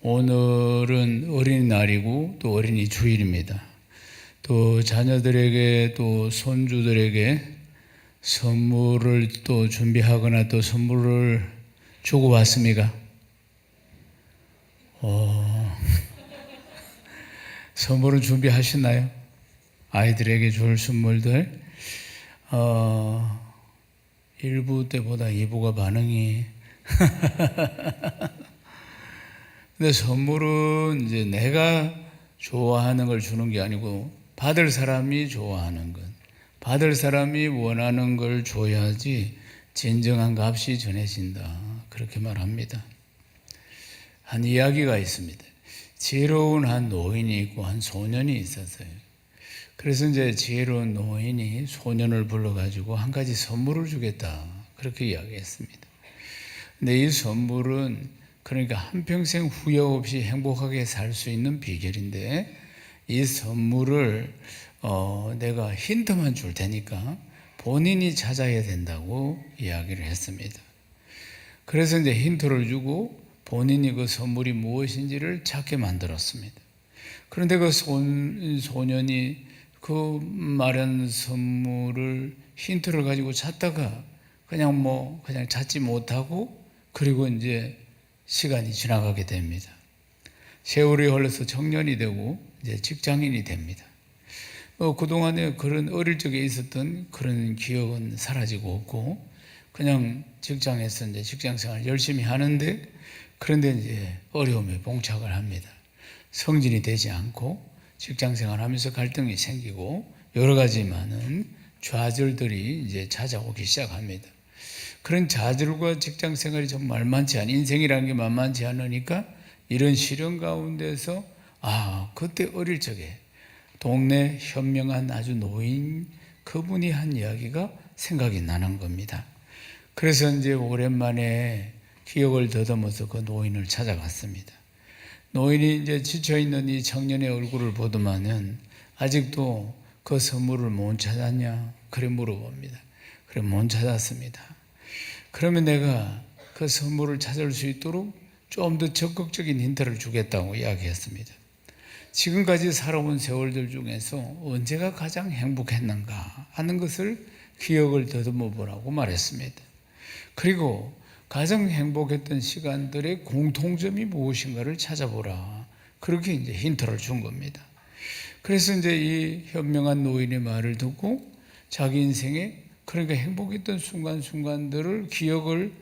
오늘은 어린이날이고 또 어린이 주일입니다. 또 자녀들에게 또 손주들에게 선물을 또 준비하거나 또 선물을 주고 왔습니까? 선물은 준비하셨나요? 아이들에게 줄 선물들. 일부 때보다 2부가 반응이 근데 선물은 이제 내가 좋아하는 걸 주는 게 아니고 받을 사람이 좋아하는 것, 받을 사람이 원하는 걸 줘야지 진정한 값이 전해진다. 그렇게 말합니다. 한 이야기가 있습니다. 지혜로운 한 노인이 있고 한 소년이 있었어요. 그래서 이제 지혜로운 노인이 소년을 불러가지고 한 가지 선물을 주겠다. 그렇게 이야기했습니다. 근데 이 선물은 그러니까 한평생 후회 없이 행복하게 살 수 있는 비결인데 이 선물을 내가 힌트만 줄 테니까 본인이 찾아야 된다고 이야기를 했습니다. 그래서 이제 힌트를 주고 본인이 그 선물이 무엇인지를 찾게 만들었습니다. 그런데 그 소년이 그 말한 선물을 힌트를 가지고 찾다가 그냥 찾지 못하고 그리고 이제 시간이 지나가게 됩니다. 세월이 흘러서 청년이 되고 이제 직장인이 됩니다. 그동안에 그런 어릴 적에 있었던 그런 기억은 사라지고 없고 그냥 직장에서 이제 직장 생활 열심히 하는데 그런데 이제 어려움에 봉착을 합니다. 성진이 되지 않고 직장 생활하면서 갈등이 생기고 여러 가지 많은 좌절들이 이제 찾아오기 시작합니다. 그런 좌절과 직장 생활이 좀 만만치 않은 인생이라는 게 만만치 않으니까 이런 시련 가운데서 그때 어릴 적에 동네 현명한 아주 노인 그분이 한 이야기가 생각이 나는 겁니다. 그래서 이제 오랜만에 기억을 더듬어서 그 노인을 찾아갔습니다. 노인이 이제 지쳐있는 이 청년의 얼굴을 보더만은 아직도 그 선물을 못 찾았냐? 그래 물어봅니다. 그래 못 찾았습니다. 그러면 내가 그 선물을 찾을 수 있도록 좀 더 적극적인 힌트를 주겠다고 이야기했습니다. 지금까지 살아온 세월들 중에서 언제가 가장 행복했는가 하는 것을 기억을 더듬어 보라고 말했습니다. 그리고 가장 행복했던 시간들의 공통점이 무엇인가를 찾아보라. 그렇게 이제 힌트를 준 겁니다. 그래서 이제 이 현명한 노인의 말을 듣고 자기 인생에 그러니까 행복했던 순간순간들을 기억을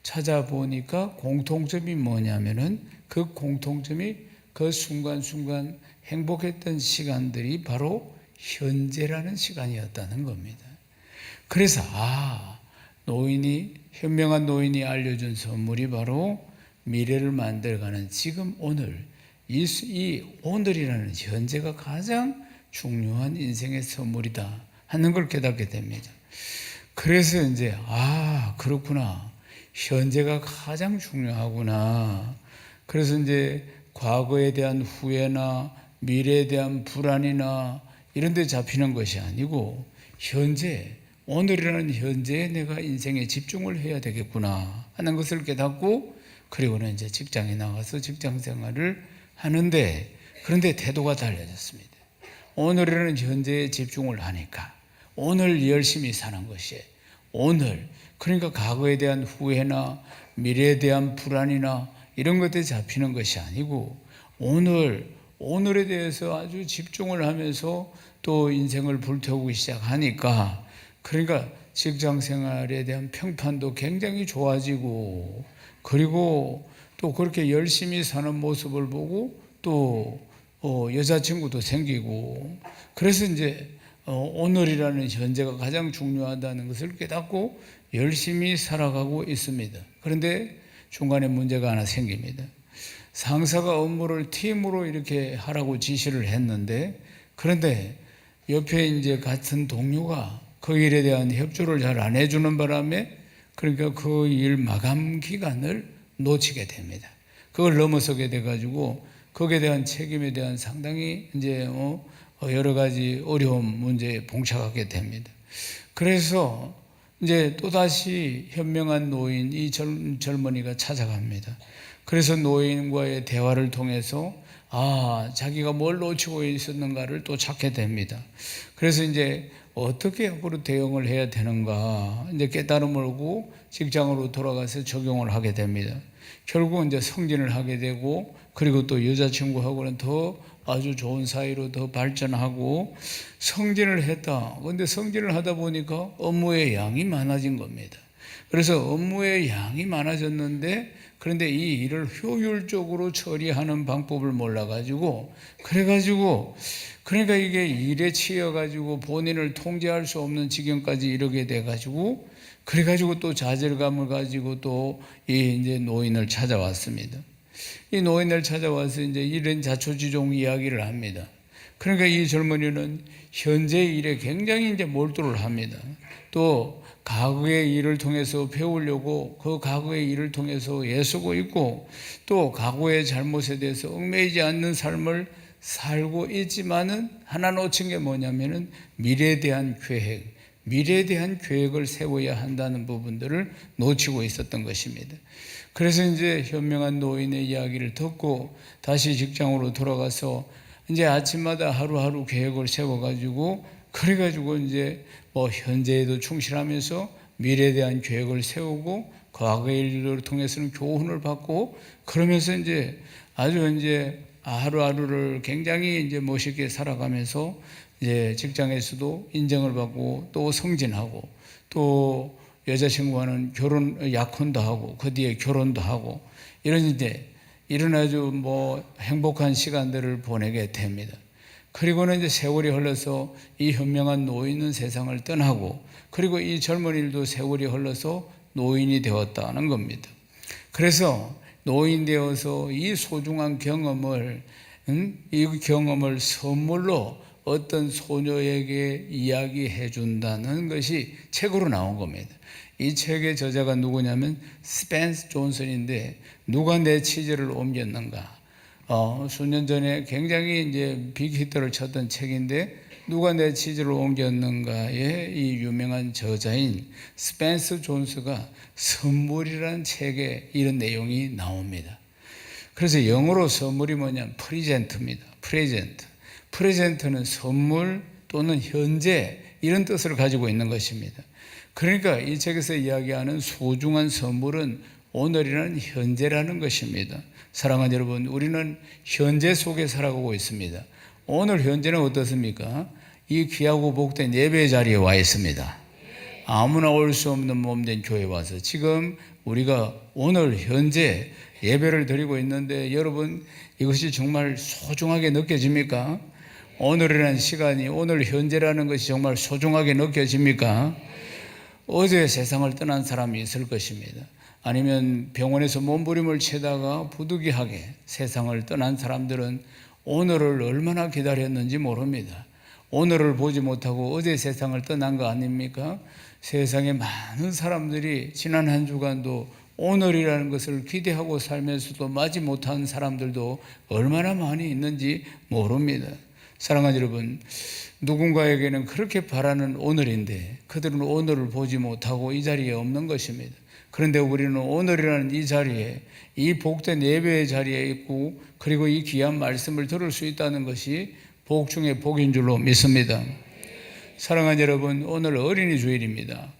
찾아보니까 공통점이 뭐냐면은 그 공통점이 그 순간순간 행복했던 시간들이 바로 현재라는 시간이었다는 겁니다. 그래서 현명한 노인이 알려준 선물이 바로 미래를 만들어가는 지금 오늘 이 오늘이라는 현재가 가장 중요한 인생의 선물이다 하는 걸 깨닫게 됩니다. 그래서 이제 그렇구나. 현재가 가장 중요하구나. 그래서 이제 과거에 대한 후회나 미래에 대한 불안이나 이런 데 잡히는 것이 아니고 현재, 오늘이라는 현재에 내가 인생에 집중을 해야 되겠구나 하는 것을 깨닫고 그리고는 이제 직장에 나가서 직장 생활을 하는데 그런데 태도가 달라졌습니다. 오늘이라는 현재에 집중을 하니까 오늘 열심히 사는 것이 오늘 그러니까 과거에 대한 후회나 미래에 대한 불안이나 이런 것들에 잡히는 것이 아니고 오늘에 대해서 아주 집중을 하면서 또 인생을 불태우기 시작하니까 그러니까 직장 생활에 대한 평판도 굉장히 좋아지고 그리고 또 그렇게 열심히 사는 모습을 보고 또 여자친구도 생기고 그래서 이제 오늘이라는 현재가 가장 중요하다는 것을 깨닫고 열심히 살아가고 있습니다. 그런데 중간에 문제가 하나 생깁니다. 상사가 업무를 팀으로 이렇게 하라고 지시를 했는데 그런데 옆에 이제 같은 동료가 그 일에 대한 협조를 잘 안 해주는 바람에 그러니까 그 일 마감 기간을 놓치게 됩니다. 그걸 넘어서게 돼가지고 거기에 대한 책임에 대한 상당히 이제 여러 가지 어려운 문제에 봉착하게 됩니다. 그래서 이제 또다시 현명한 노인 이 젊은이가 찾아갑니다. 그래서 노인과의 대화를 통해서 자기가 뭘 놓치고 있었는가를 또 찾게 됩니다. 그래서 이제 어떻게 앞으로 대응을 해야 되는가 이제 깨달음을 얻고 직장으로 돌아가서 적용을 하게 됩니다. 결국은 이제 승진을 하게 되고, 그리고 또 여자친구하고는 더 아주 좋은 사이로 더 발전하고 승진을 했다. 근데 승진을 하다 보니까 업무의 양이 많아진 겁니다. 그래서 업무의 양이 많아졌는데, 그런데 이 일을 효율적으로 처리하는 방법을 몰라가지고, 그러니까 이게 일에 치여가지고 본인을 통제할 수 없는 지경까지 이르게 돼가지고, 그래가지고 또 좌절감을 가지고 또 이 이제 노인을 찾아왔습니다. 이 노인을 찾아와서 이제 이런 자초지종 이야기를 합니다. 그러니까 이 젊은이는 현재 일에 굉장히 이제 몰두를 합니다. 또 과거의 일을 통해서 배우려고 그 과거의 일을 통해서 애쓰고 있고, 또 과거의 잘못에 대해서 얽매이지 않는 삶을 살고 있지만은 하나 놓친 게 뭐냐면은 미래에 대한 계획을 세워야 한다는 부분들을 놓치고 있었던 것입니다. 그래서 이제 현명한 노인의 이야기를 듣고 다시 직장으로 돌아가서 이제 아침마다 하루하루 계획을 세워가지고, 그래가지고 이제 뭐 현재에도 충실하면서 미래에 대한 계획을 세우고 과거의 일을 통해서는 교훈을 받고, 그러면서 이제 아주 이제 하루하루를 굉장히 이제 멋있게 살아가면서 이제 직장에서도 인정을 받고 또 승진하고, 또 여자친구와는 약혼도 하고 그 뒤에 결혼도 하고, 이런 아주 뭐 행복한 시간들을 보내게 됩니다. 그리고는 이제 세월이 흘러서 이 현명한 노인은 세상을 떠나고, 그리고 이 젊은이도 세월이 흘러서 노인이 되었다는 겁니다. 그래서 노인 되어서 이 소중한 경험을 선물로 어떤 소녀에게 이야기해 준다는 것이 책으로 나온 겁니다. 이 책의 저자가 누구냐면 스펜스 존슨인데, 누가 내 치즈를 옮겼는가? 수년 전에 굉장히 이제 빅히트를 쳤던 책인데, 누가 내 치즈를 옮겼는가의 이 유명한 저자인 스펜스 존스가 선물이라는 책에 이런 내용이 나옵니다. 그래서 영어로 선물이 뭐냐면 프레젠트입니다. 프레젠트는 선물 또는 현재, 이런 뜻을 가지고 있는 것입니다. 그러니까 이 책에서 이야기하는 소중한 선물은 오늘이라는 현재라는 것입니다. 사랑하는 여러분, 우리는 현재 속에 살아가고 있습니다. 오늘 현재는 어떻습니까? 이 귀하고 복된 예배 자리에 와 있습니다. 아무나 올 수 없는 몸된 교회에 와서 지금 우리가 오늘 현재 예배를 드리고 있는데, 여러분 이것이 정말 소중하게 느껴집니까? 오늘이라는 시간이, 오늘 현재라는 것이 정말 소중하게 느껴집니까? 어제 세상을 떠난 사람이 있을 것입니다. 아니면 병원에서 몸부림을 치다가 부득이하게 세상을 떠난 사람들은 오늘을 얼마나 기다렸는지 모릅니다. 오늘을 보지 못하고 어제 세상을 떠난 거 아닙니까? 세상에 많은 사람들이 지난 한 주간도 오늘이라는 것을 기대하고 살면서도 맞이 못한 사람들도 얼마나 많이 있는지 모릅니다. 사랑하는 여러분, 누군가에게는 그렇게 바라는 오늘인데 그들은 오늘을 보지 못하고 이 자리에 없는 것입니다. 그런데 우리는 오늘이라는 이 자리에, 이 복된 예배의 자리에 있고, 그리고 이 귀한 말씀을 들을 수 있다는 것이 복 중에 복인 줄로 믿습니다. 사랑하는 여러분, 오늘 어린이 주일입니다.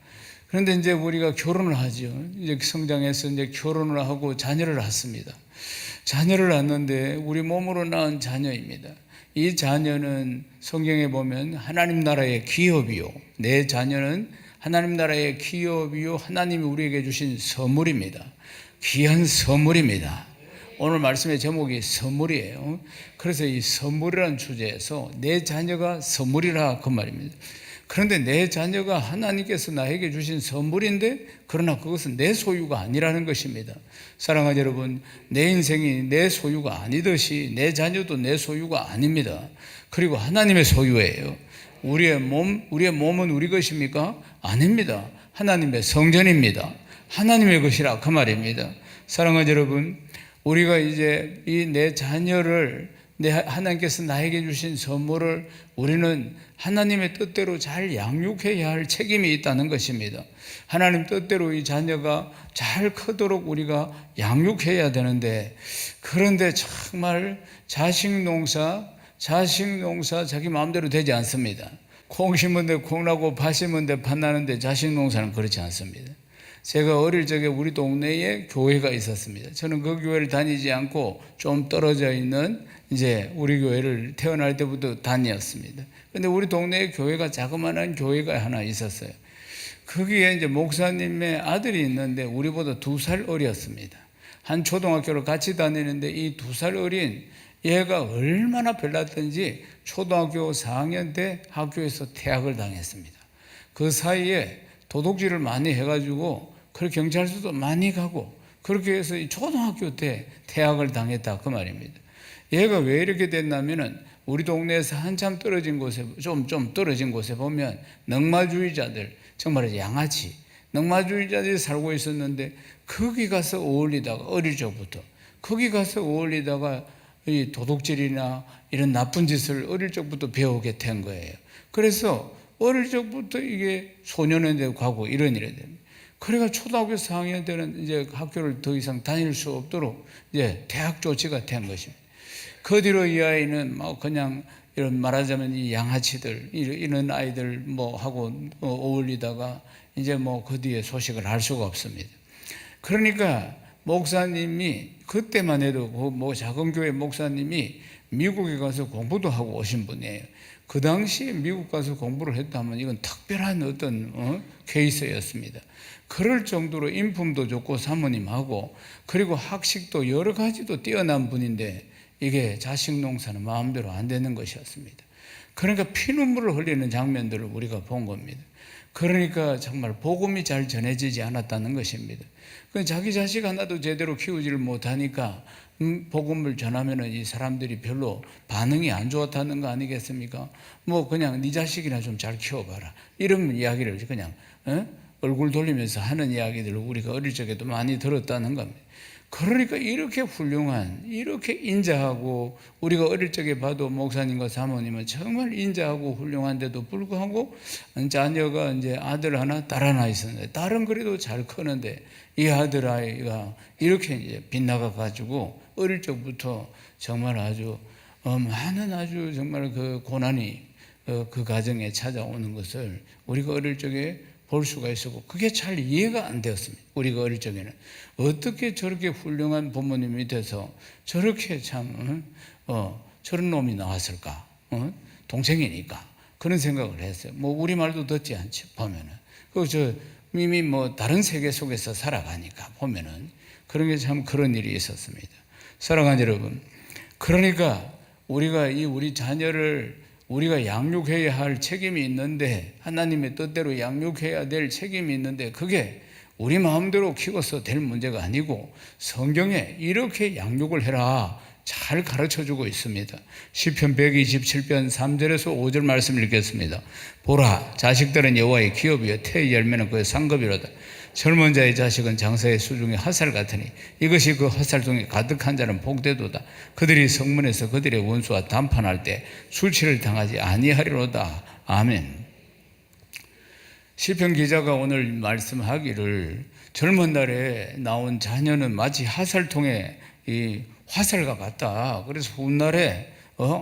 그런데 이제 우리가 결혼을 하죠. 이제 성장해서 이제 결혼을 하고 자녀를 낳습니다. 자녀를 낳는데 우리 몸으로 낳은 자녀입니다. 이 자녀는 성경에 보면 하나님 나라의 기업이요, 내 자녀는 하나님 나라의 기업이요, 하나님이 우리에게 주신 선물입니다. 귀한 선물입니다. 오늘 말씀의 제목이 선물이에요. 그래서 이 선물이라는 주제에서 내 자녀가 선물이라 그 말입니다. 그런데 내 자녀가 하나님께서 나에게 주신 선물인데, 그러나 그것은 내 소유가 아니라는 것입니다. 사랑하는 여러분, 내 인생이 내 소유가 아니듯이 내 자녀도 내 소유가 아닙니다. 그리고 하나님의 소유예요. 우리의 몸은 우리 것입니까? 아닙니다. 하나님의 성전입니다. 하나님의 것이라 그 말입니다. 사랑하는 여러분, 우리가 이제 이 내 자녀를 하나님께서 나에게 주신 선물을 우리는 하나님의 뜻대로 잘 양육해야 할 책임이 있다는 것입니다. 하나님 뜻대로 이 자녀가 잘 크도록 우리가 양육해야 되는데, 그런데 정말 자식 농사 자기 마음대로 되지 않습니다. 콩 심은 데 콩 나고 팥 심은 데 팥 나는데 자식 농사는 그렇지 않습니다. 제가 어릴 적에 우리 동네에 교회가 있었습니다. 저는 그 교회를 다니지 않고 좀 떨어져 있는 이제 우리 교회를 태어날 때부터 다녔습니다. 근데 우리 동네에 교회가 자그마한 교회가 하나 있었어요. 거기에 이제 목사님의 아들이 있는데 우리보다 2살 어렸습니다. 한 초등학교를 같이 다니는데 이 2살 어린 얘가 얼마나 별났던지 초등학교 4학년 때 학교에서 퇴학을 당했습니다. 그 사이에 도둑질을 많이 해가지고 그 경찰서도 많이 가고 그렇게 해서 이 초등학교 때 퇴학을 당했다 그 말입니다. 얘가 왜 이렇게 됐냐면은 우리 동네에서 한참 떨어진 곳에 좀 떨어진 곳에 보면 넉마주의자들, 정말 양아치 넉마주의자들이 살고 있었는데 거기 가서 어울리다가 어릴 적부터 거기 가서 어울리다가 이 도둑질이나 이런 나쁜 짓을 어릴 적부터 배우게 된 거예요. 그래서 어릴 적부터 이게 소년원대 가고 이런 일이 됩니다. 그래가 초등학교 4학년 때는 이제 학교를 더 이상 다닐 수 없도록 이제 대학 조치가 된 것입니다. 그 뒤로 이 아이는 뭐 그냥 이런 말하자면 이 양아치들 이런 아이들 뭐 하고 어울리다가 이제 뭐 그 뒤에 소식을 알 수가 없습니다. 그러니까 목사님이 그때만 해도 뭐 작은 교회 목사님이 미국에 가서 공부도 하고 오신 분이에요. 그 당시에 미국 가서 공부를 했다면 이건 특별한 어떤 케이스였습니다. 그럴 정도로 인품도 좋고 사모님하고 그리고 학식도 여러 가지도 뛰어난 분인데 이게 자식 농사는 마음대로 안 되는 것이었습니다. 그러니까 피눈물을 흘리는 장면들을 우리가 본 겁니다. 그러니까 정말 복음이 잘 전해지지 않았다는 것입니다. 자기 자식 하나도 제대로 키우지를 못하니까 복음을 전하면은 이 사람들이 별로 반응이 안 좋았다는 거 아니겠습니까? 뭐 그냥 네 자식이나 좀 잘 키워봐라 이런 이야기를 그냥 얼굴 돌리면서 하는 이야기들을 우리가 어릴 적에도 많이 들었다는 겁니다. 그러니까 이렇게 훌륭한, 이렇게 인자하고 우리가 어릴 적에 봐도 목사님과 사모님은 정말 인자하고 훌륭한데도 불구하고 자녀가 이제 아들 하나, 딸 하나 있었는데 딸은 그래도 잘 크는데 이 아들 아이가 이렇게 이제 빗나가 가지고 어릴 적부터 정말 아주 많은 아주 정말 그 고난이 그 가정에 찾아오는 것을 우리가 어릴 적에 볼 수가 있었고 그게 잘 이해가 안 되었습니다. 우리가 어릴 적에는 어떻게 저렇게 훌륭한 부모님 밑에서 저렇게 참 저런 놈이 나왔을까? 동생이니까 그런 생각을 했어요. 뭐 우리 말도 듣지 않지 보면은 이미 뭐 다른 세계 속에서 살아가니까 보면은 그런 게 참 그런 일이 있었습니다. 사랑하는 여러분, 그러니까 우리가 우리 자녀를 우리가 양육해야 할 책임이 있는데 하나님의 뜻대로 양육해야 될 책임이 있는데 그게 우리 마음대로 키워서 될 문제가 아니고 성경에 이렇게 양육을 해라 잘 가르쳐주고 있습니다. 시편 127편 3절에서 5절 말씀 읽겠습니다. 보라, 자식들은 여호와의 기업이요 태의 열매는 그의 상급이로다. 젊은 자의 자식은 장사의 수중에 핫살 같으니 이것이 그 핫살 중에 가득한 자는 복되도다. 그들이 성문에서 그들의 원수와 담판할 때 술취를 당하지 아니하리로다. 아멘. 시편 기자가 오늘 말씀하기를 젊은 날에 나온 자녀는 마치 핫살통에 이 화살과 같다. 그래서 훗날에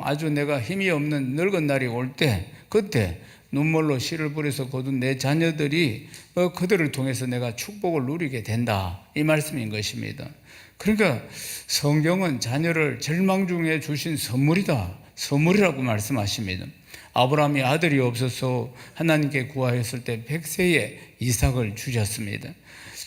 아주 내가 힘이 없는 늙은 날이 올 때 그때 눈물로 씨를 뿌려서 거둔 내 자녀들이 그들을 통해서 내가 축복을 누리게 된다. 이 말씀인 것입니다. 그러니까 성경은 자녀를 절망 중에 주신 선물이다. 선물이라고 말씀하십니다. 아브라함이 아들이 없어서 하나님께 구하였을 때 100세에 이삭을 주셨습니다.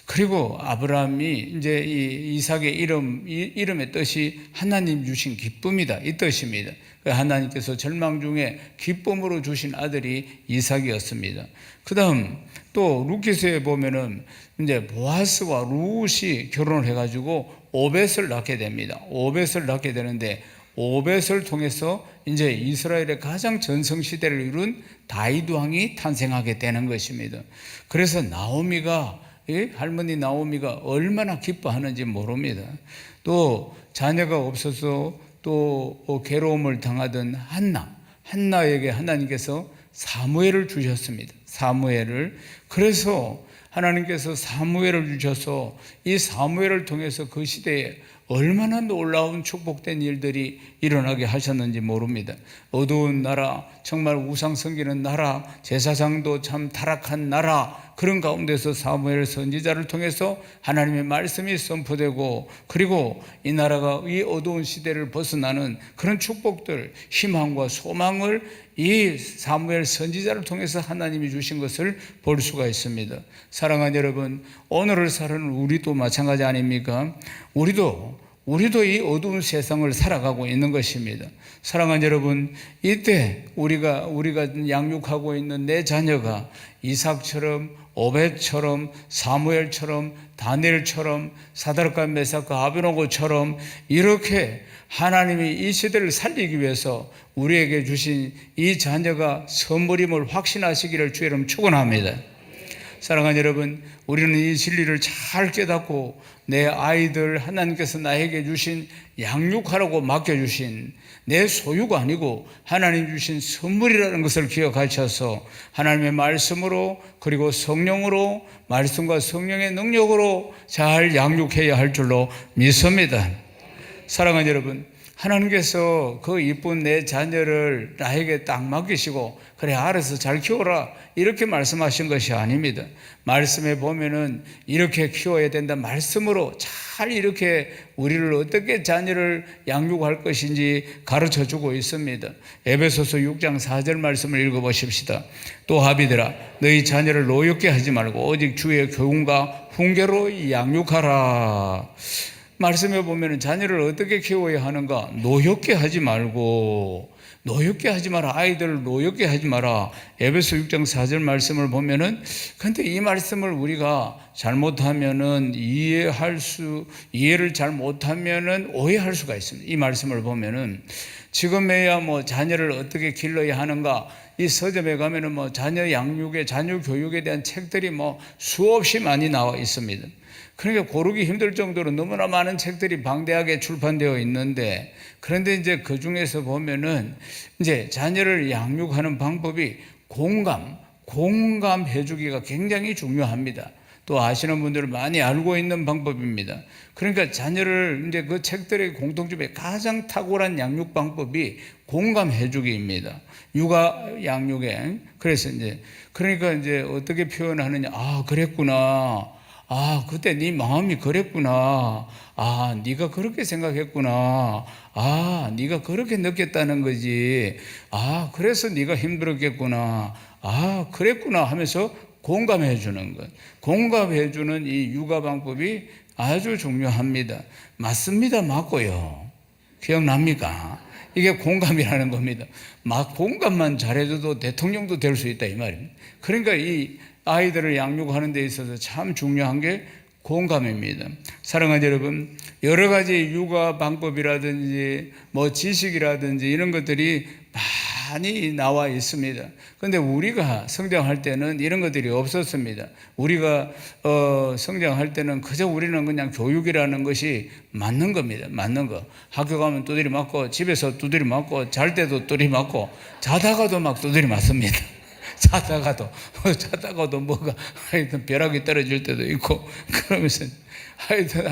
그리고 아브라함이 이제 이 이삭의 이름의 뜻이 하나님 주신 기쁨이다. 이 뜻입니다. 하나님께서 절망 중에 기쁨으로 주신 아들이 이삭이었습니다. 그 다음 또 룻기서에 보면은 이제 보아스와 룻이 결혼을 해가지고 오벳을 낳게 됩니다. 오벳을 낳게 되는데 오벳을 통해서 이제 이스라엘의 가장 전성시대를 이룬 다윗 왕이 탄생하게 되는 것입니다. 그래서 할머니 나오미가 얼마나 기뻐하는지 모릅니다. 또 자녀가 없어서 또 괴로움을 당하던 한나에게 하나님께서 사무엘을 주셨습니다. 사무엘을. 그래서 하나님께서 사무엘을 주셔서 이 사무엘을 통해서 그 시대에 얼마나 놀라운 축복된 일들이 일어나게 하셨는지 모릅니다. 어두운 나라, 정말 우상 섬기는 나라, 제사장도 참 타락한 나라, 그런 가운데서 사무엘 선지자를 통해서 하나님의 말씀이 선포되고, 그리고 이 나라가 이 어두운 시대를 벗어나는 그런 축복들, 희망과 소망을 이 사무엘 선지자를 통해서 하나님이 주신 것을 볼 수가 있습니다. 사랑하는 여러분, 오늘을 사는 우리도 마찬가지 아닙니까? 우리도 이 어두운 세상을 살아가고 있는 것입니다. 사랑하는 여러분, 이때 우리가 양육하고 있는 내 자녀가 이삭처럼, 오벳처럼, 사무엘처럼, 다니엘처럼, 사드락과 메삭과 아베노고처럼 이렇게 하나님이 이 시대를 살리기 위해서 우리에게 주신 이 자녀가 선물임을 확신하시기를 주의 이름 축원합니다. 사랑하는 여러분, 우리는 이 진리를 잘 깨닫고 내 아이들 하나님께서 나에게 주신 양육하라고 맡겨주신 내 소유가 아니고 하나님 주신 선물이라는 것을 기억하셔서 하나님의 말씀으로, 그리고 성령으로, 말씀과 성령의 능력으로 잘 양육해야 할 줄로 믿습니다. 사랑하는 여러분, 하나님께서 그 이쁜 내 자녀를 나에게 딱 맡기시고 그래 알아서 잘 키워라 이렇게 말씀하신 것이 아닙니다. 말씀에 보면은 이렇게 키워야 된다, 말씀으로 잘 이렇게 우리를 어떻게 자녀를 양육할 것인지 가르쳐주고 있습니다. 에베소서 6장 4절 말씀을 읽어보십시다. 또 아비들아, 너희 자녀를 노엽게 하지 말고 오직 주의 교훈과 훈계로 양육하라. 말씀에 보면 자녀를 어떻게 키워야 하는가? 노엽게 하지 말고, 노엽게 하지 마라. 아이들을 노엽게 하지 마라. 에베소 6장 4절 말씀을 보면은, 근데 이 말씀을 우리가 잘못하면은 이해를 잘 못하면은 오해할 수가 있습니다. 이 말씀을 보면은 지금에야 자녀를 어떻게 길러야 하는가? 이 서점에 가면은 자녀 양육에, 자녀 교육에 대한 책들이 수없이 많이 나와 있습니다. 그러니까 고르기 힘들 정도로 너무나 많은 책들이 방대하게 출판되어 있는데, 그런데 이제 그 중에서 보면은 이제 자녀를 양육하는 방법이 공감해주기가 굉장히 중요합니다. 또 아시는 분들은 많이 알고 있는 방법입니다. 그러니까 자녀를 이제 그 책들의 공통점에 가장 탁월한 양육 방법이 공감해주기입니다. 육아 양육에. 그래서 그러니까 어떻게 표현하느냐. 아, 그랬구나. 아, 그때 네 마음이 그랬구나. 아, 네가 그렇게 생각했구나. 아, 네가 그렇게 느꼈다는 거지. 아, 그래서 네가 힘들었겠구나. 아, 그랬구나 하면서 공감해 주는 것. 공감해 주는 이 육아 방법이 아주 중요합니다. 맞습니다. 맞고요. 기억납니까? 이게 공감이라는 겁니다. 막 공감만 잘해줘도 대통령도 될 수 있다 이 말입니다. 그러니까 이 아이들을 양육하는 데 있어서 참 중요한 게 공감입니다. 사랑하는 여러분, 여러 가지 육아 방법이라든지 지식이라든지 이런 것들이 많이 나와 있습니다. 그런데 우리가 성장할 때는 이런 것들이 없었습니다. 우리가 성장할 때는 그저 우리는 그냥 교육이라는 것이 맞는 겁니다. 맞는 거. 학교 가면 두드리 맞고, 집에서 두드리 맞고, 잘 때도 두드리 맞고, 자다가도 막 두드리 맞습니다. 자다가도 하여튼 벼락이 떨어질 때도 있고, 그러면서 하여튼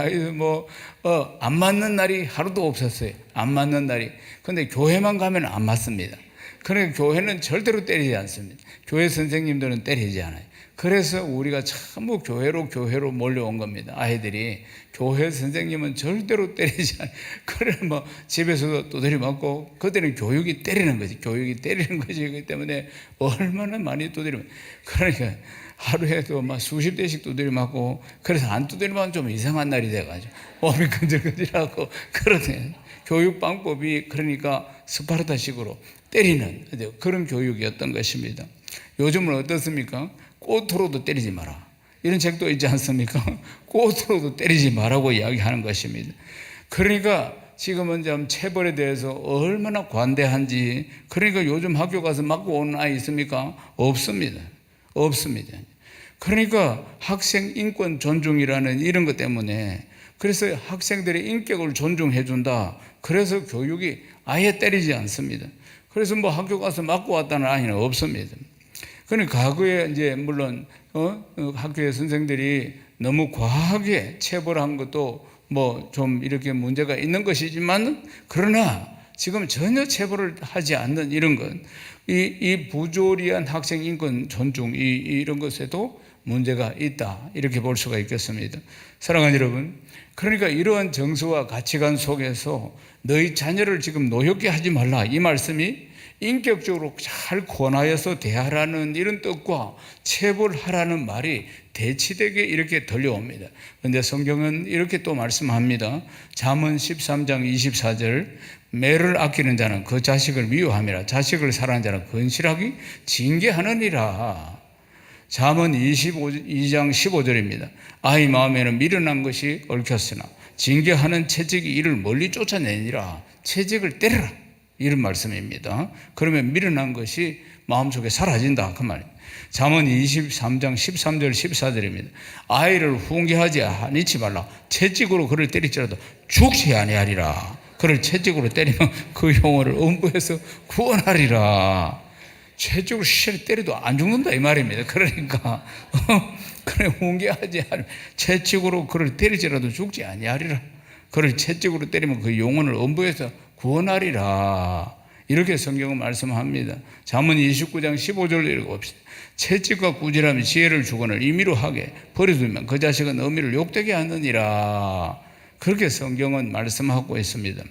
안 맞는 날이 하루도 없었어요. 안 맞는 날이. 근데 교회만 가면 안 맞습니다. 그러니까 교회는 절대로 때리지 않습니다. 교회 선생님들은 때리지 않아요. 그래서 우리가 전부 교회로 몰려온 겁니다. 아이들이. 교회 선생님은 절대로 때리지 않아요. 그래 집에서도 두드리 맞고, 그때는 교육이 때리는 거지. 교육이 때리는 거지. 그렇기 때문에 얼마나 많이 두드리면. 그러니까 하루에도 수십 대씩 두드리 맞고, 그래서 안 두드리 맞으면 좀 이상한 날이 돼가지고 몸이 근질근질하고 그러네. 교육 방법이 그러니까 스파르타식으로 때리는 그런 교육이었던 것입니다. 요즘은 어떻습니까? 꽃으로도 때리지 마라. 이런 책도 있지 않습니까? 꽃으로도 때리지 마라고 이야기하는 것입니다. 그러니까 지금은 좀 체벌에 대해서 얼마나 관대한지. 그러니까 요즘 학교 가서 맞고 오는 아이 있습니까? 없습니다. 없습니다. 그러니까 학생 인권 존중이라는 이런 것 때문에 그래서 학생들의 인격을 존중해 준다. 그래서 교육이 아예 때리지 않습니다. 그래서 뭐 학교 가서 맞고 왔다는 아이는 없습니다. 그러니까 과거에 이제 물론 학교의 선생들이 너무 과하게 체벌한 것도 뭐 좀 이렇게 문제가 있는 것이지만, 그러나 지금 전혀 체벌을 하지 않는 이런 것, 이 부조리한 학생 인권 존중, 이런 것에도 문제가 있다, 이렇게 볼 수가 있겠습니다. 사랑하는 여러분, 그러니까 이러한 정서와 가치관 속에서 너희 자녀를 지금 노엽게 하지 말라, 이 말씀이 인격적으로 잘 권하여서 대하라는 이런 뜻과 체벌하라는 말이 대치되게 이렇게 들려옵니다. 그런데 성경은 이렇게 또 말씀합니다. 잠언 13장 24절, 매를 아끼는 자는 그 자식을 미워함이라, 자식을 사랑하는 자는 건실하게 징계하느니라. 잠언 22장 15절입니다. 아이 마음에는 미련한 것이 얽혔으나 징계하는 채찍이 이를 멀리 쫓아내니라. 채찍을 때려라, 이런 말씀입니다. 그러면 미련한 것이 마음속에 사라진다, 그 말입니다. 잠언 23장 13절 14절입니다. 아이를 훈계하지 아니치 말라. 채찍으로 그를 때릴지라도 죽지 아니하리라. 그를 채찍으로 때리면 그 영혼을 음부에서 구원하리라. 채찍으로 시체를 때려도 안 죽는다, 이 말입니다. 그러니까 그래, 훈계하지 않으면 채찍으로 그를 때리지라도 죽지 아니하리라. 그를 채찍으로 때리면 그 영혼을 음부에서 구원하리라. 이렇게 성경은 말씀합니다. 잠언 29장 15절로 읽어봅시다. 채찍과 꾸지람이 지혜를 주거늘 임의로 하게 버려두면 그 자식은 어미를 욕되게 하느니라. 그렇게 성경은 말씀하고 있습니다.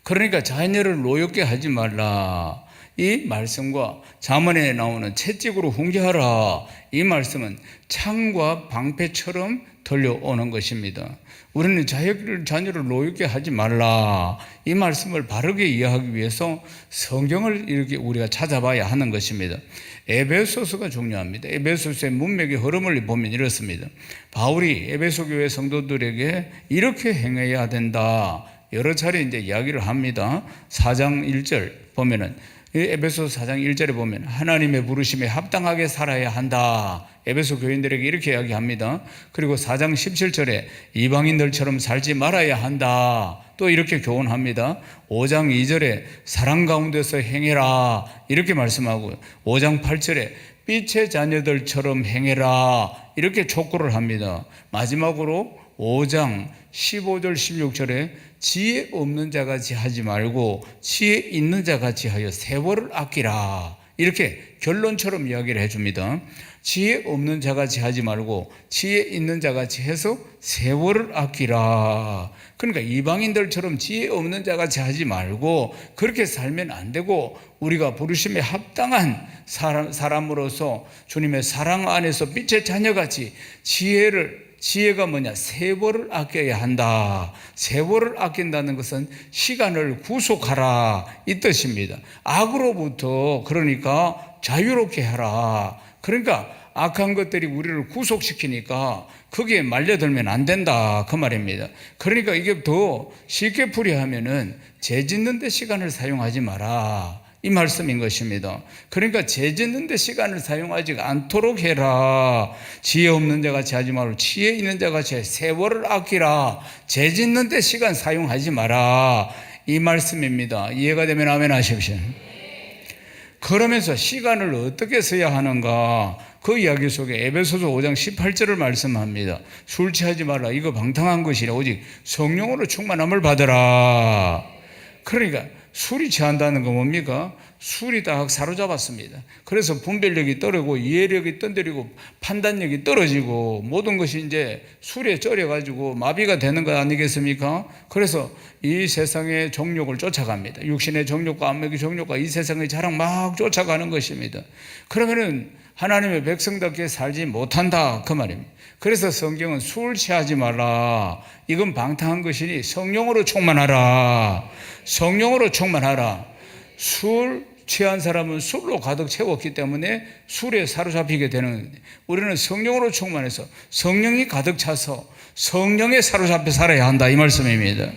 그러니까 자녀를 노엽게 하지 말라, 이 말씀과 잠언에 나오는 채찍으로 훈계하라, 이 말씀은 창과 방패처럼 들려오는 것입니다. 우리는 자녀를 노엽게 하지 말라, 이 말씀을 바르게 이해하기 위해서 성경을 이렇게 우리가 찾아봐야 하는 것입니다. 에베소서가 중요합니다. 에베소서의 문맥의 흐름을 보면 이렇습니다. 바울이 에베소 교회 성도들에게 이렇게 행해야 된다, 여러 차례 이제 이야기를 합니다. 4장 1절 보면은, 에베소서 4장 1절에 보면 하나님의 부르심에 합당하게 살아야 한다, 에베소 교인들에게 이렇게 이야기합니다. 그리고 4장 17절에 이방인들처럼 살지 말아야 한다, 또 이렇게 교훈합니다. 5장 2절에 사랑 가운데서 행해라, 이렇게 말씀하고 5장 8절에 빛의 자녀들처럼 행해라, 이렇게 촉구를 합니다. 마지막으로 5장 15절 16절에 지혜 없는 자같이 하지 말고 지혜 있는 자같이 하여 세월을 아끼라, 이렇게 결론처럼 이야기를 해줍니다. 지혜 없는 자같이 하지 말고 지혜 있는 자같이 해서 세월을 아끼라. 그러니까 이방인들처럼 지혜 없는 자같이 하지 말고 그렇게 살면 안 되고, 우리가 부르심에 합당한 사람으로서 주님의 사랑 안에서 빛의 자녀같이 지혜가 뭐냐? 세월을 아껴야 한다. 세월을 아낀다는 것은 시간을 구속하라, 이 뜻입니다. 악으로부터 그러니까 자유롭게 하라. 그러니까 악한 것들이 우리를 구속시키니까 거기에 말려들면 안 된다, 그 말입니다. 그러니까 이게 더 쉽게 풀이하면은 죄 짓는 데 시간을 사용하지 마라, 이 말씀인 것입니다. 그러니까 죄 짓는 데 시간을 사용하지 않도록 해라. 지혜 없는 자같이 하지 말고 지혜 있는 자같이 세월을 아끼라. 죄 짓는 데 시간 사용하지 마라, 이 말씀입니다. 이해가 되면 아멘 하십시오. 그러면서 시간을 어떻게 써야 하는가, 그 이야기 속에 에베소서 5장 18절을 말씀합니다. 술 취하지 말라, 이거 방탕한 것이라 오직 성령으로 충만함을 받으라. 그러니까 술이 취한다는 건 뭡니까? 술이 딱 사로잡았습니다. 그래서 분별력이 떨어지고 이해력이 떨어지고 판단력이 떨어지고 모든 것이 이제 술에 쩔여가지고 마비가 되는 것 아니겠습니까? 그래서 이 세상의 정욕을 쫓아갑니다. 육신의 정욕과 안목의 정욕과 이 세상의 자랑 막 쫓아가는 것입니다. 그러면은 하나님의 백성답게 살지 못한다, 그 말입니다. 그래서 성경은 술 취하지 말라, 이건 방탕한 것이니 성령으로 충만하라. 성령으로 충만하라. 술 취한 사람은 술로 가득 채웠기 때문에 술에 사로잡히게 되는, 우리는 성령으로 충만해서 성령이 가득 차서 성령에 사로잡혀 살아야 한다, 이 말씀입니다.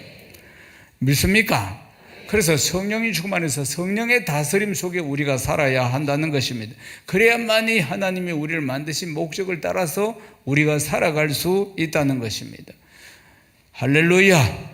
믿습니까? 그래서 성령이 충만해서 성령의 다스림 속에 우리가 살아야 한다는 것입니다. 그래야만이 하나님이 우리를 만드신 목적을 따라서 우리가 살아갈 수 있다는 것입니다. 할렐루야.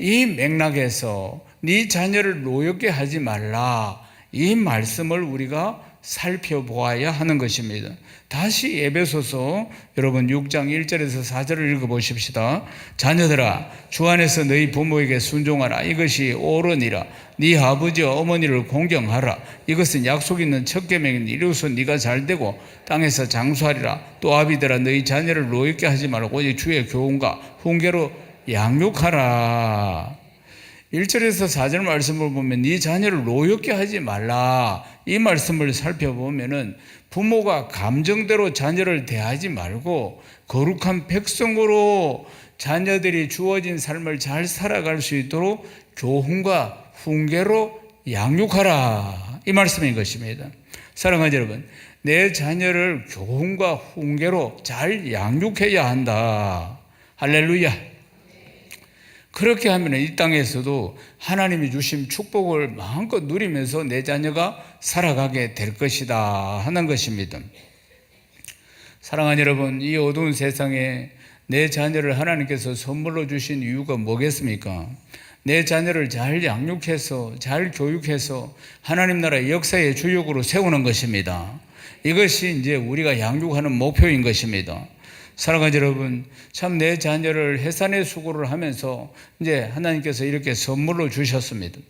이 맥락에서 네 자녀를 노엽게 하지 말라, 이 말씀을 우리가 살펴보아야 하는 것입니다. 다시 에베소서 여러분 6장 1절에서 4절을 읽어보십시다. 자녀들아, 주 안에서 너희 부모에게 순종하라. 이것이 옳으니라. 네 아버지와 어머니를 공경하라. 이것은 약속 있는 첫 계명이니 이로써 네가 잘되고 땅에서 장수하리라. 또 아비들아, 너희 자녀를 노엽게 하지 말고 오직 주의 교훈과 훈계로 양육하라. 1절에서 4절 말씀을 보면 네 자녀를 노엽게 하지 말라, 이 말씀을 살펴보면은 부모가 감정대로 자녀를 대하지 말고 거룩한 백성으로 자녀들이 주어진 삶을 잘 살아갈 수 있도록 교훈과 훈계로 양육하라, 이 말씀인 것입니다. 사랑하는 여러분, 내 자녀를 교훈과 훈계로 잘 양육해야 한다. 할렐루야. 그렇게 하면 이 땅에서도 하나님이 주신 축복을 마음껏 누리면서 내 자녀가 살아가게 될 것이다 하는 것입니다. 사랑하는 여러분, 이 어두운 세상에 내 자녀를 하나님께서 선물로 주신 이유가 뭐겠습니까? 내 자녀를 잘 양육해서 잘 교육해서 하나님 나라의 역사의 주역으로 세우는 것입니다. 이것이 이제 우리가 양육하는 목표인 것입니다. 사랑하는 여러분, 참 내 자녀를 해산의 수고를 하면서 이제 하나님께서 이렇게 선물로 주셨습니다.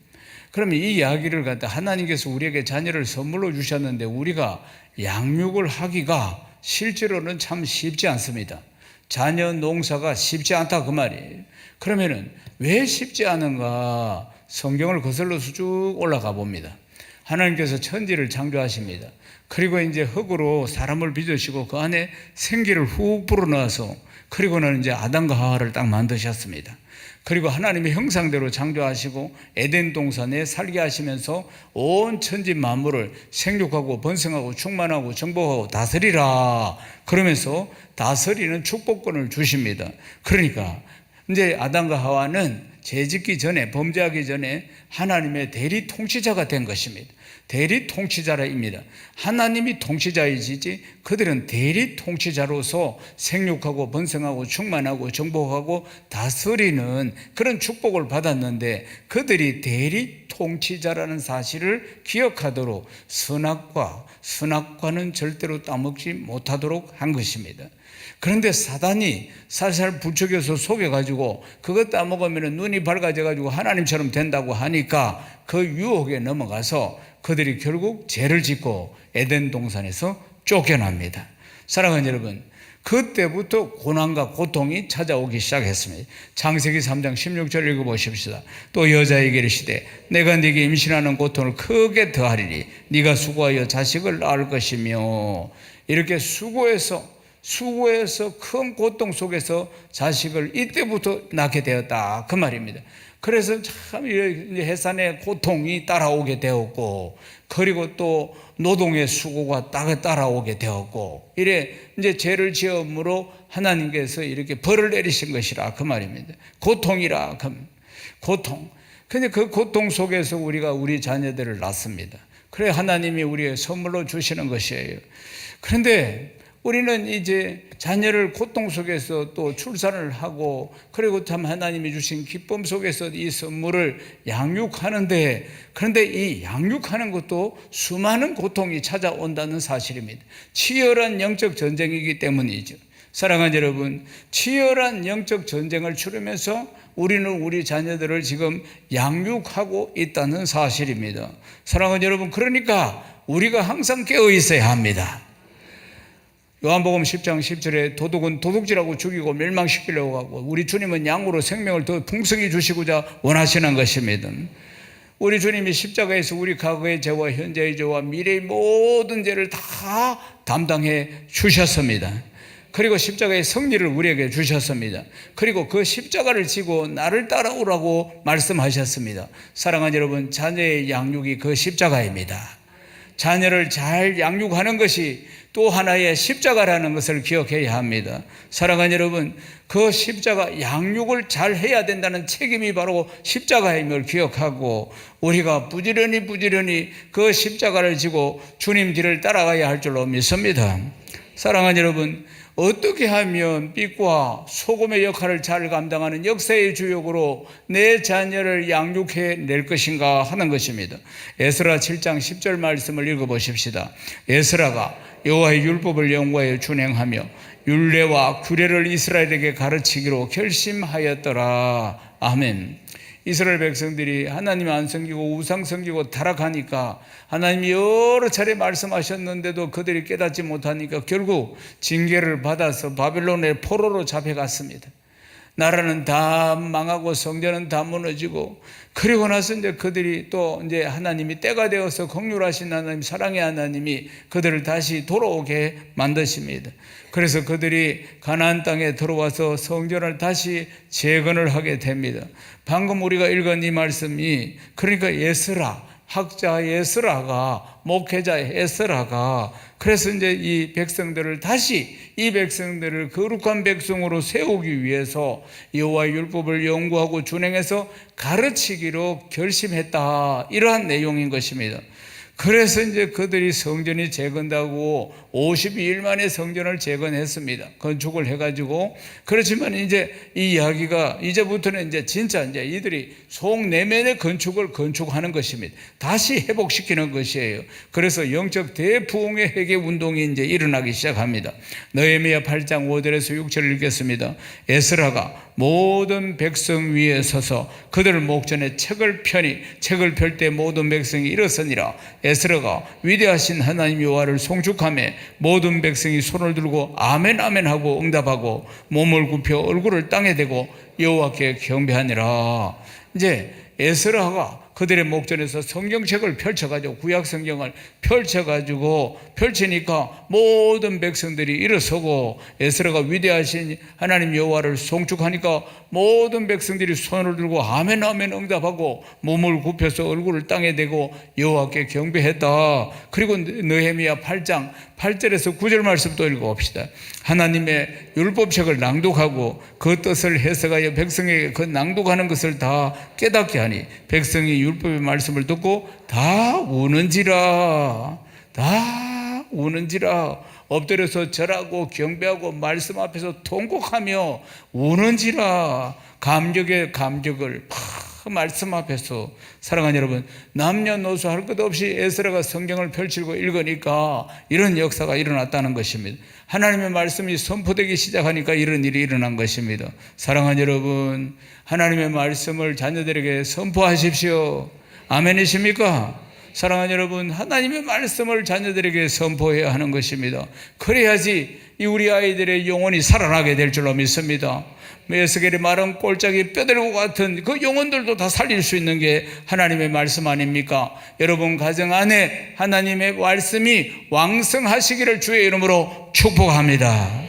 그러면 이 이야기를 갖다 하나님께서 우리에게 자녀를 선물로 주셨는데 우리가 양육을 하기가 실제로는 참 쉽지 않습니다. 자녀 농사가 쉽지 않다, 그 말이에요. 그러면은 왜 쉽지 않은가? 성경을 거슬러서 쭉 올라가 봅니다. 하나님께서 천지를 창조하십니다. 그리고 이제 흙으로 사람을 빚으시고 그 안에 생기를 훅 불어넣어서, 그리고는 이제 아담과 하와를 딱 만드셨습니다. 그리고 하나님의 형상대로 창조하시고 에덴 동산에 살게 하시면서 온 천지 만물을 생육하고 번성하고 충만하고 정복하고 다스리라, 그러면서 다스리는 축복권을 주십니다. 그러니까 이제 아담과 하와는 죄짓기 전에, 범죄하기 전에 하나님의 대리 통치자가 된 것입니다. 대리 통치자라입니다. 하나님이 통치자이지 그들은 대리 통치자로서 생육하고 번성하고 충만하고 정복하고 다스리는 그런 축복을 받았는데, 그들이 대리 통치자라는 사실을 기억하도록 선악과는 절대로 따먹지 못하도록 한 것입니다. 그런데 사단이 살살 부추겨서 속여가지고 그것 따먹으면 눈이 밝아져가지고 하나님처럼 된다고 하니까 그 유혹에 넘어가서 그들이 결국 죄를 짓고 에덴 동산에서 쫓겨납니다. 사랑하는 여러분, 그때부터 고난과 고통이 찾아오기 시작했습니다. 창세기 3장 16절 읽어보십시다. 또 여자에게 이르시되 내가 네게 임신하는 고통을 크게 더하리니 네가 수고하여 자식을 낳을 것이며, 이렇게 수고해서 큰 고통 속에서 자식을 이때부터 낳게 되었다, 그 말입니다. 그래서 참 해산의 고통이 따라오게 되었고, 그리고 또 노동의 수고가 따라오게 되었고, 이래 이제 죄를 지음으로 하나님께서 이렇게 벌을 내리신 것이라, 그 말입니다. 고통이라, 고통. 근데 그 고통 속에서 우리가 우리 자녀들을 낳습니다. 그래 하나님이 우리의 선물로 주시는 것이에요. 그런데 우리는 이제 자녀를 고통 속에서 또 출산을 하고, 그리고 참 하나님이 주신 기쁨 속에서 이 선물을 양육하는데, 그런데 이 양육하는 것도 수많은 고통이 찾아온다는 사실입니다. 치열한 영적 전쟁이기 때문이죠. 사랑하는 여러분, 치열한 영적 전쟁을 치르면서 우리는 우리 자녀들을 지금 양육하고 있다는 사실입니다. 사랑하는 여러분, 그러니까 우리가 항상 깨어 있어야 합니다. 요한복음 10장 10절에 도둑은 도둑질하고 죽이고 멸망시키려고 하고 우리 주님은 양으로 생명을 더 풍성히 주시고자 원하시는 것입니다. 우리 주님이 십자가에서 우리 과거의 죄와 현재의 죄와 미래의 모든 죄를 다 담당해 주셨습니다. 그리고 십자가의 승리를 우리에게 주셨습니다. 그리고 그 십자가를 지고 나를 따라오라고 말씀하셨습니다. 사랑하는 여러분, 자녀의 양육이 그 십자가입니다. 자녀를 잘 양육하는 것이 또 하나의 십자가라는 것을 기억해야 합니다. 사랑하는 여러분, 그 십자가 양육을 잘 해야 된다는 책임이 바로 십자가임을 기억하고 우리가 부지런히 그 십자가를 지고 주님 뒤를 따라가야 할 줄로 믿습니다. 사랑하는 여러분, 어떻게 하면 빛과 소금의 역할을 잘 감당하는 역사의 주역으로 내 자녀를 양육해 낼 것인가 하는 것입니다. 에스라 7장 10절 말씀을 읽어보십시다. 에스라가 여호와의 율법을 연구하여 준행하며 율례와 규례를 이스라엘에게 가르치기로 결심하였더라. 아멘. 이스라엘 백성들이 하나님 안 섬기고 우상 섬기고 타락하니까 하나님이 여러 차례 말씀하셨는데도 그들이 깨닫지 못하니까 결국 징계를 받아서 바벨론의 포로로 잡혀갔습니다. 나라는 다 망하고 성전은 다 무너지고, 그리고 나서 이제 그들이 또 이제 하나님이 때가 되어서 긍휼하신 하나님, 사랑의 하나님이 그들을 다시 돌아오게 만드십니다. 그래서 그들이 가나안 땅에 들어와서 성전을 다시 재건을 하게 됩니다. 방금 우리가 읽은 이 말씀이, 그러니까 에스라, 학자 에스라가, 목회자 에스라가, 그래서 이제 이 백성들을 다시, 이 백성들을 거룩한 백성으로 세우기 위해서 여호와의 율법을 연구하고 준행해서 가르치기로 결심했다, 이러한 내용인 것입니다. 그래서 이제 그들이 성전이 재건되고 52일 만에 성전을 재건했습니다. 건축을 해가지고. 그렇지만 이제 이 이야기가 이제부터는 이제 진짜 이제 이들이 속내면의 건축하는 것입니다. 다시 회복시키는 것이에요. 그래서 영적 대부흥의 회개 운동이 이제 일어나기 시작합니다. 느헤미야 8장 5절에서 6절을 읽겠습니다. 에스라가 모든 백성 위에 서서 그들 목전에 책을 펴니 책을 펼 때 모든 백성이 일어서니라. 에스라가 위대하신 하나님 여호와를 송축하며 모든 백성이 손을 들고 아멘 아멘 하고 응답하고 몸을 굽혀 얼굴을 땅에 대고 여호와께 경배하니라. 이제 에스라가 그들의 목전에서 성경책을 펼쳐가지고, 구약 성경을 펼치니까 모든 백성들이 일어서고, 에스라가 위대하신 하나님 여호와를 송축하니까 모든 백성들이 손을 들고 아멘 아멘 응답하고 몸을 굽혀서 얼굴을 땅에 대고 여호와께 경배했다. 그리고 느헤미야 8장 8절에서 9절 말씀 또 읽어봅시다. 하나님의 율법책을 낭독하고 그 뜻을 해석하여 백성에게 그 낭독하는 것을 다 깨닫게 하니 백성이 율법의 말씀을 듣고 다 우는지라. 엎드려서 절하고 경배하고 말씀 앞에서 통곡하며 우는지라. 감격의 감격을 말씀 앞에서. 사랑하는 여러분, 남녀노소 할 것 없이 에스라가 성경을 펼치고 읽으니까 이런 역사가 일어났다는 것입니다. 하나님의 말씀이 선포되기 시작하니까 이런 일이 일어난 것입니다. 사랑하는 여러분, 하나님의 말씀을 자녀들에게 선포하십시오. 아멘이십니까? 사랑하는 여러분, 하나님의 말씀을 자녀들에게 선포해야 하는 것입니다. 그래야지 이 우리 아이들의 영혼이 살아나게 될 줄로 믿습니다. 에스겔의 마른 꼴짝이 뼈대고 같은 그 영혼들도 다 살릴 수 있는 게 하나님의 말씀 아닙니까? 여러분 가정 안에 하나님의 말씀이 왕성하시기를 주의 이름으로 축복합니다.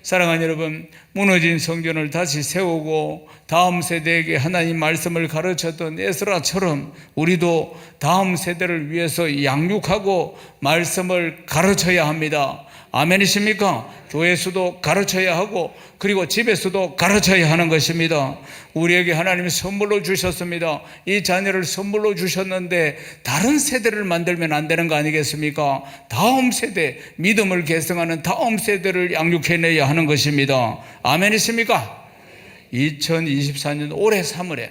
사랑하는 여러분, 무너진 성전을 다시 세우고 다음 세대에게 하나님 말씀을 가르쳤던 에스라처럼 우리도 다음 세대를 위해서 양육하고 말씀을 가르쳐야 합니다. 아멘이십니까? 교회에서도 가르쳐야 하고 그리고 집에서도 가르쳐야 하는 것입니다. 우리에게 하나님이 선물로 주셨습니다. 이 자녀를 선물로 주셨는데 다른 세대를 만들면 안 되는 거 아니겠습니까? 다음 세대, 믿음을 계승하는 다음 세대를 양육해내야 하는 것입니다. 아멘이십니까? 2024년 올해 3월에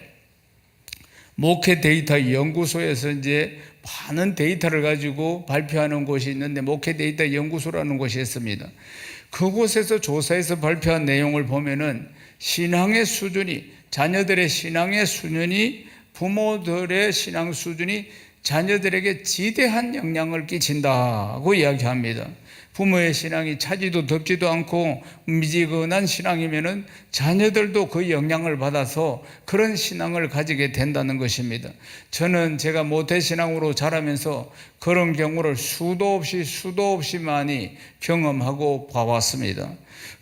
목회 데이터 연구소에서 이제 많은 데이터를 가지고 발표하는 곳이 있는데, 목회 데이터 연구소라는 곳이 있습니다. 그곳에서 조사해서 발표한 내용을 보면은 신앙의 수준이, 자녀들의 신앙의 수준이, 부모들의 신앙 수준이 자녀들에게 지대한 영향을 끼친다고 이야기합니다. 부모의 신앙이 차지도 덥지도 않고 미지근한 신앙이면은 자녀들도 그 영향을 받아서 그런 신앙을 가지게 된다는 것입니다. 저는 제가 모태신앙으로 자라면서 그런 경우를 수도 없이 많이 경험하고 봐왔습니다.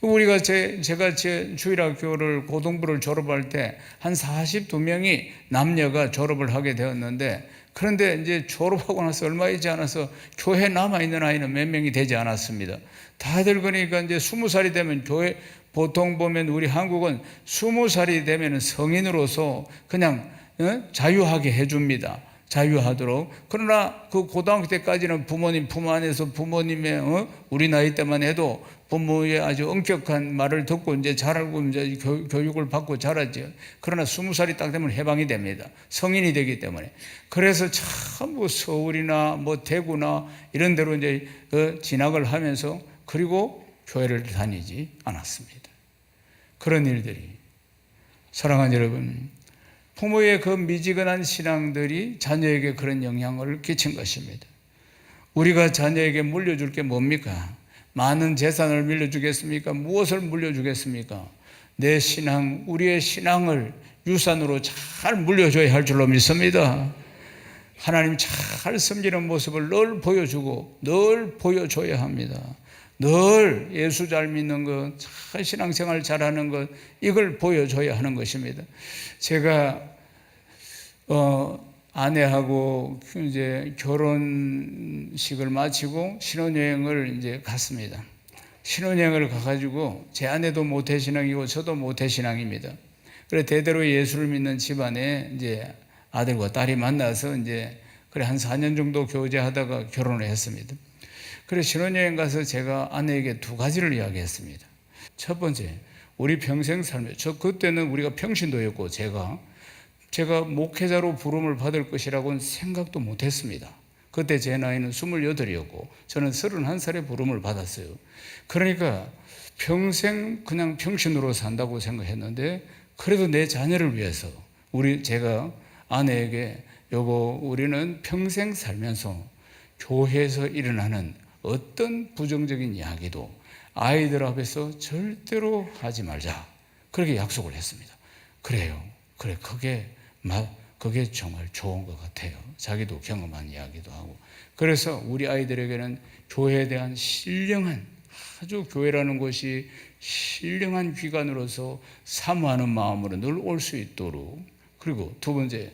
우리가 제가 주일학교를 고등부를 졸업할 때 한 42명이 남녀가 졸업을 하게 되었는데, 그런데 이제 졸업하고 나서 얼마 있지 않아서 교회에 남아있는 아이는 몇 명이 되지 않았습니다. 다들 그러니까 이제 20살이 되면 교회, 보통 보면 우리 한국은 20살이 되면 성인으로서 그냥 자유하게 해줍니다. 자유하도록. 그러나 그 고등학교 때까지는 부모님 품 안에서 부모님의 우리 나이 때만 해도 부모의 아주 엄격한 말을 듣고 이제 자라고 이제 교육을 받고 자라죠. 그러나 20살이 딱 되면 해방이 됩니다. 성인이 되기 때문에. 그래서 참 뭐 서울이나 뭐 대구나 이런 데로 이제 진학을 하면서 그리고 교회를 다니지 않았습니다. 그런 일들이, 사랑하는 여러분, 부모의 그 미지근한 신앙들이 자녀에게 그런 영향을 끼친 것입니다. 우리가 자녀에게 물려줄 게 뭡니까? 많은 재산을 물려주겠습니까? 무엇을 물려주겠습니까? 내 신앙, 우리의 신앙을 유산으로 잘 물려줘야 할 줄로 믿습니다. 하나님 잘 섬기는 모습을 늘 보여주고 늘 보여줘야 합니다. 늘 예수 잘 믿는 것, 잘 신앙생활 잘하는 것, 이걸 보여줘야 하는 것입니다. 제가 아내하고 이제 결혼식을 마치고 신혼여행을 이제 갔습니다. 신혼여행을 가가지고 제 아내도 모태신앙이고 저도 모태신앙입니다. 그래 대대로 예수를 믿는 집안에 이제 아들과 딸이 만나서 이제 그래 한 4년 정도 교제하다가 결혼을 했습니다. 그래 신혼여행 가서 제가 아내에게 두 가지를 이야기했습니다. 첫 번째, 우리 평생 살며, 저 그때는 우리가 평신도였고 제가 목회자로 부름을 받을 것이라고는 생각도 못했습니다. 그때 제 나이는 28이었고 저는 31살에 부름을 받았어요. 그러니까 평생 그냥 평신으로 산다고 생각했는데, 그래도 내 자녀를 위해서 제가 아내에게 여보, 우리는 평생 살면서 교회에서 일어나는 어떤 부정적인 이야기도 아이들 앞에서 절대로 하지 말자, 그렇게 약속을 했습니다. 그래요. 그래, 그게 정말 좋은 것 같아요. 자기도 경험한 이야기도 하고. 그래서 우리 아이들에게는 교회에 대한 신령한, 아주 교회라는 곳이 신령한 기관으로서 사모하는 마음으로 늘 올 수 있도록. 그리고 두 번째,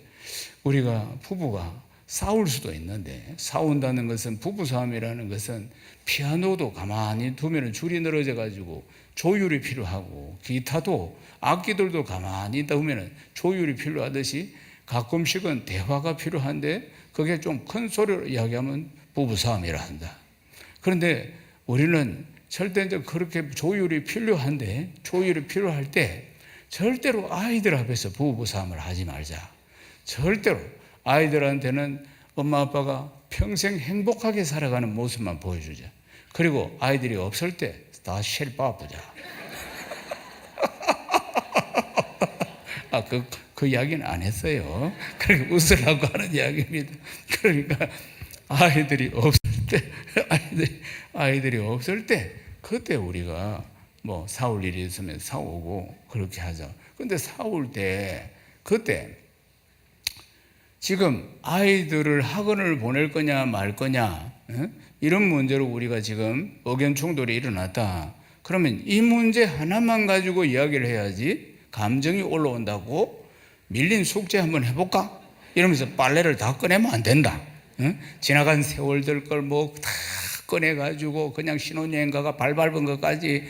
우리가 부부가 싸울 수도 있는데, 싸운다는 것은, 부부싸움이라는 것은 피아노도 가만히 두면 줄이 늘어져 가지고 조율이 필요하고, 기타도 악기들도 가만히 두면 조율이 필요하듯이 가끔씩은 대화가 필요한데 그게 좀 큰 소리로 이야기하면 부부싸움이라 한다. 그런데 우리는 절대 그렇게 조율이 필요한데, 조율이 필요할 때 절대로 아이들 앞에서 부부싸움을 하지 말자. 절대로 아이들한테는 엄마 아빠가 평생 행복하게 살아가는 모습만 보여주자. 그리고 아이들이 없을 때 다 쉘빠부자. 그 이야기는 안 했어요. 그러니까 웃으라고 하는 이야기입니다. 그러니까 아이들이 없을 때 그때 우리가 뭐 싸울 일이 있으면 싸우고 그렇게 하자. 근데 싸울 때 그때 지금 아이들을 학원을 보낼 거냐 말 거냐, 이런 문제로 우리가 지금 의견 충돌이 일어났다. 그러면 이 문제 하나만 가지고 이야기를 해야지 감정이 올라온다고 밀린 숙제 한번 해볼까? 이러면서 빨래를 다 꺼내면 안 된다. 지나간 세월들 걸 뭐 다 꺼내가지고 그냥 신혼여행 가가 발 밟은 것까지,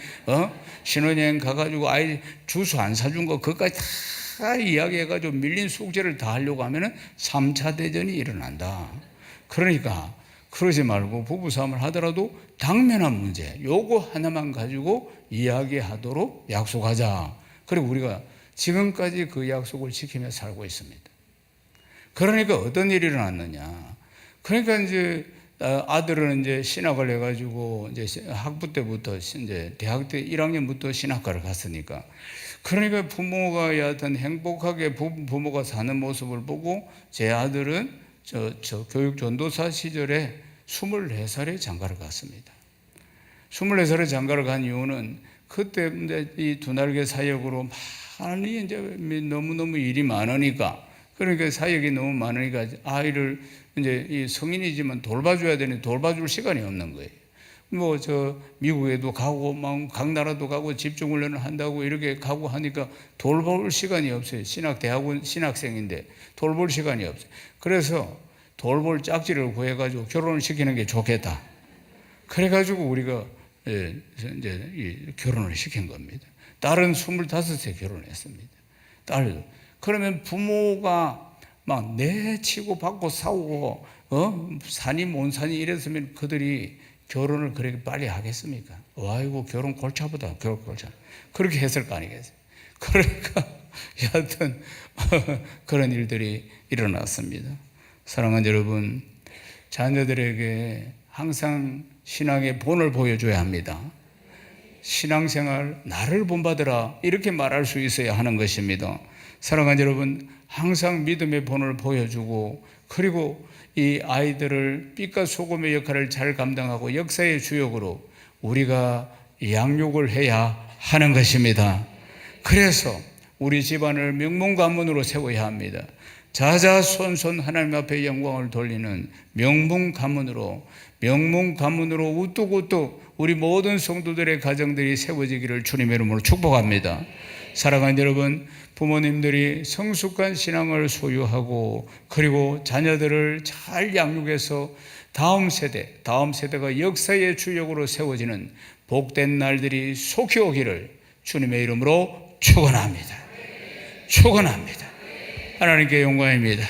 신혼여행 가가지고 아이 주스 안 사준 거 그것까지 다 이야기해가지고 밀린 숙제를 다 하려고 하면은 3차 대전이 일어난다. 그러니까 그러지 말고 부부싸움을 하더라도 당면한 문제, 요거 하나만 가지고 이야기하도록 약속하자. 그리고 우리가 지금까지 그 약속을 지키며 살고 있습니다. 그러니까 어떤 일이 일어났느냐. 그러니까 이제 아들은 이제 신학을 해가지고 이제 학부 때부터 이제 대학 때 1학년부터 신학과를 갔으니까, 그러니까 부모가 여하튼 행복하게 부모가 사는 모습을 보고 제 아들은 저 교육 전도사 시절에 24살에 장가를 갔습니다. 24살에 장가를 간 이유는 그때 이제 이 두 날개 사역으로 많이 이제 너무너무 일이 많으니까, 그러니까 사역이 너무 많으니까 아이를 이제 이 성인이지만 돌봐줘야 되는데 돌봐줄 시간이 없는 거예요. 뭐 미국에도 가고 막 각 나라도 가고 집중훈련을 한다고 이렇게 가고 하니까 돌볼 시간이 없어요. 대학원 신학생인데 돌볼 시간이 없어요. 그래서 돌볼 짝지를 구해가지고 결혼을 시키는 게 좋겠다. 그래가지고 우리가 이제 결혼을 시킨 겁니다. 딸은 25세 결혼했습니다. 딸. 그러면 부모가 막 내치고 받고 싸우고 산이 몬산이 이랬으면 그들이 결혼을 그렇게 빨리 하겠습니까? 아이고, 결혼 골차보다 결혼 골차. 그렇게 했을 거 아니겠어요? 그러니까 여하튼 그런 일들이 일어났습니다. 사랑하는 여러분, 자녀들에게 항상 신앙의 본을 보여줘야 합니다. 신앙생활 나를 본받으라 이렇게 말할 수 있어야 하는 것입니다. 사랑하는 여러분, 항상 믿음의 본을 보여주고, 그리고 이 아이들을 빛과 소금의 역할을 잘 감당하고 역사의 주역으로 우리가 양육을 해야 하는 것입니다. 그래서 우리 집안을 명문가문으로 세워야 합니다. 자자손손 하나님 앞에 영광을 돌리는 명문가문으로 우뚝우뚝 우리 모든 성도들의 가정들이 세워지기를 주님의 이름으로 축복합니다. 사랑하는 여러분, 부모님들이 성숙한 신앙을 소유하고 그리고 자녀들을 잘 양육해서 다음 세대가 역사의 주역으로 세워지는 복된 날들이 속히 오기를 주님의 이름으로 축원합니다. 축원합니다. 하나님께 영광입니다.